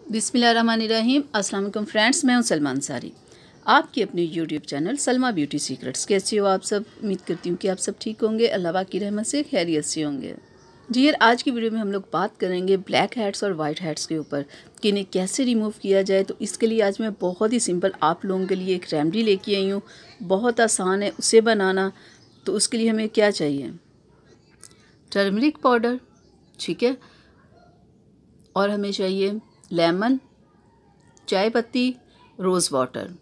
बिस्मिल्लाहिर्रहमानिर्रहीम। अस्सलाम वालेकुम फ्रेंड्स, मैं हूं सलमा अंसारी, आपकी अपनी YouTube channel Salma beauty secrets. कैसे हो आप सब? उम्मीद करती हूँ कि आप सब ठीक होंगे, अल्लाह पाक की रहमत से खैरियत से होंगे। डियर, आज की वीडियो में हम लोग बात करेंगे ब्लैक हेड्स और वाइट हेड्स के ऊपर कि इन्हें कैसे रिमूव किया जाए। तो इसके लिए आज मैं बहुत ही सिंपल आप लोगों के लिए एक रेमेडी लेके आई हूँ। बहुत आसान है उसे बनाना। तो उसके लिए हमें क्या चाहिए? टर्मरिक पाउडर, ठीक है, और हमें चाहिए लेमन, चाय पत्ती, रोज़ वाटर।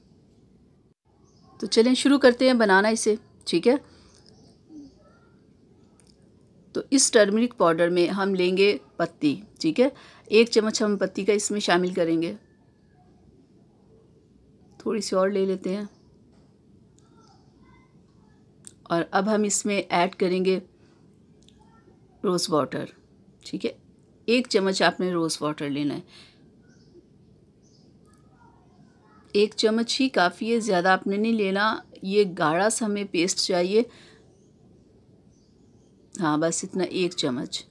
तो चलें शुरू करते हैं बनाना इसे, ठीक है। तो इस टर्मरिक पाउडर में हम लेंगे पत्ती, ठीक है। 1 चम्मच हम पत्ती का इसमें शामिल करेंगे। थोड़ी सी और ले लेते हैं। और अब हम इसमें ऐड करेंगे रोज़ वाटर, ठीक है। 1 चम्मच आपने रोज़ वाटर लेना है। 1 चम्मच ही काफ़ी है, ज़्यादा आपने नहीं लेना। ये गाढ़ा सा हमें पेस्ट चाहिए। हाँ, बस इतना, 1 चम्मच।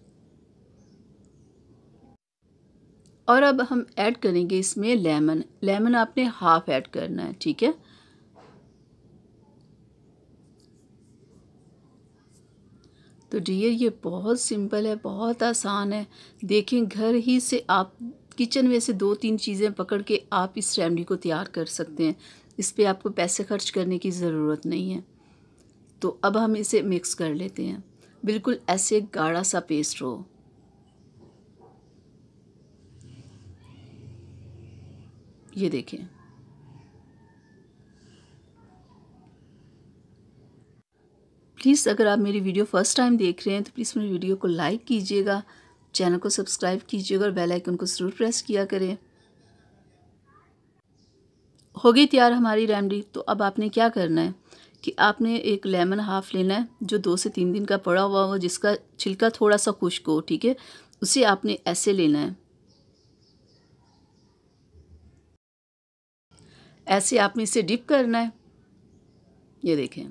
और अब हम ऐड करेंगे इसमें लेमन। लेमन आपने हाफ ऐड करना है, ठीक है। तो डियर, ये बहुत सिंपल है, बहुत आसान है। देखें, घर ही से आप किचन में से 2-3 चीज़ें पकड़ के आप इस रेमेडी को तैयार कर सकते हैं। इस पे आपको पैसे खर्च करने की ज़रूरत नहीं है। तो अब हम इसे मिक्स कर लेते हैं, बिल्कुल ऐसे गाढ़ा सा पेस्ट हो। ये देखें। प्लीज़ अगर आप मेरी वीडियो फर्स्ट टाइम देख रहे हैं तो प्लीज़ मेरी वीडियो को लाइक कीजिएगा, चैनल को सब्सक्राइब कीजिएगा और बेल आइकन को ज़रूर प्रेस किया करें। हो गई तैयार हमारी रेमेडी। तो अब आपने क्या करना है कि आपने एक लेमन हाफ लेना है जो 2 से 3 दिन का पड़ा हुआ हो, जिसका छिलका थोड़ा सा खुश्क हो, ठीक है। उसे आपने ऐसे लेना है, ऐसे आपने इसे डिप करना है। ये देखें।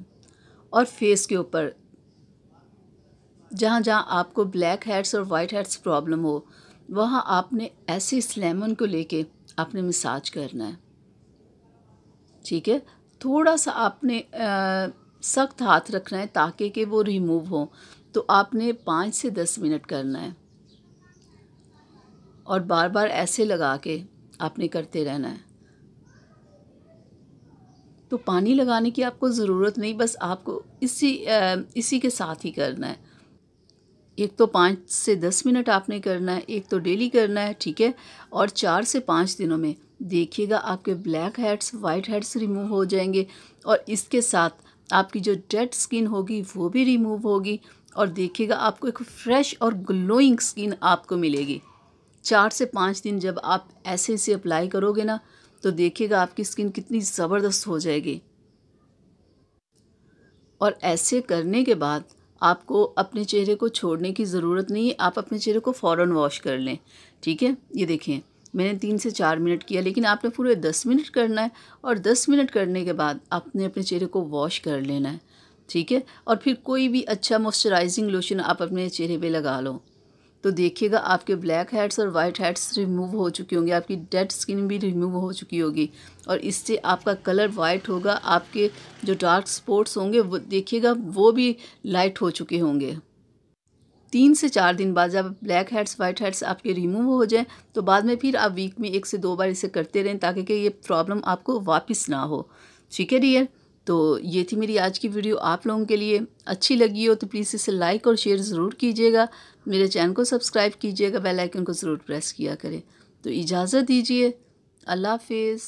और फेस के ऊपर जहाँ जहाँ आपको ब्लैक हेड्स और वाइट हेड्स प्रॉब्लम हो, वहाँ आपने ऐसे इस लेमन को लेके आपने मसाज करना है, ठीक है। थोड़ा सा आपने सख्त हाथ रखना है ताकि कि वो रिमूव हो। तो आपने 5 से 10 मिनट करना है और बार बार ऐसे लगा के आपने करते रहना है। तो पानी लगाने की आपको ज़रूरत नहीं, बस आपको इसी के साथ ही करना है। एक तो 5 से 10 मिनट आपने करना है, एक तो डेली करना है, ठीक है। और 4 से 5 दिनों में देखिएगा आपके black heads, white heads remove हो जाएंगे। और इसके साथ आपकी जो डेड स्किन होगी वो भी रिमूव होगी। और देखिएगा आपको एक फ्रेश और ग्लोइंग स्किन आपको मिलेगी। 4 से 5 दिन जब आप ऐसे इसे अप्लाई करोगे ना, तो देखिएगा आपकी स्किन कितनी ज़बरदस्त हो जाएगी। और ऐसे करने के बाद आपको अपने चेहरे को छोड़ने की ज़रूरत नहीं है। आप अपने चेहरे को फ़ौरन वॉश कर लें, ठीक है। ये देखें, मैंने 3 से 4 मिनट किया, लेकिन आपने पूरे 10 मिनट करना है। और 10 मिनट करने के बाद आपने अपने चेहरे को वॉश कर लेना है, ठीक है। और फिर कोई भी अच्छा मॉइस्चराइजिंग लोशन आप अपने चेहरे पे लगा लो। तो देखिएगा आपके ब्लैक हेड्स और वाइट हेड्स रिमूव हो चुके होंगे, आपकी डेड स्किन भी रिमूव हो चुकी होगी। और इससे आपका कलर वाइट होगा, आपके जो डार्क स्पॉट्स होंगे वो देखिएगा वो भी लाइट हो चुके होंगे। 3 से 4 दिन बाद जब ब्लैक हेड्स, वाइट हेड्स आपके रिमूव हो जाएं, तो बाद में फिर आप वीक में 1 से 2 बार इसे करते रहें ताकि कि ये प्रॉब्लम आपको वापस ना हो, ठीक है डियर। तो ये थी मेरी आज की वीडियो। आप लोगों के लिए अच्छी लगी हो तो प्लीज़ इसे लाइक और शेयर ज़रूर कीजिएगा। मेरे चैनल को सब्सक्राइब कीजिएगा, बेल आइकन को ज़रूर प्रेस किया करें। तो इजाज़त दीजिए, अल्लाह हाफिज़।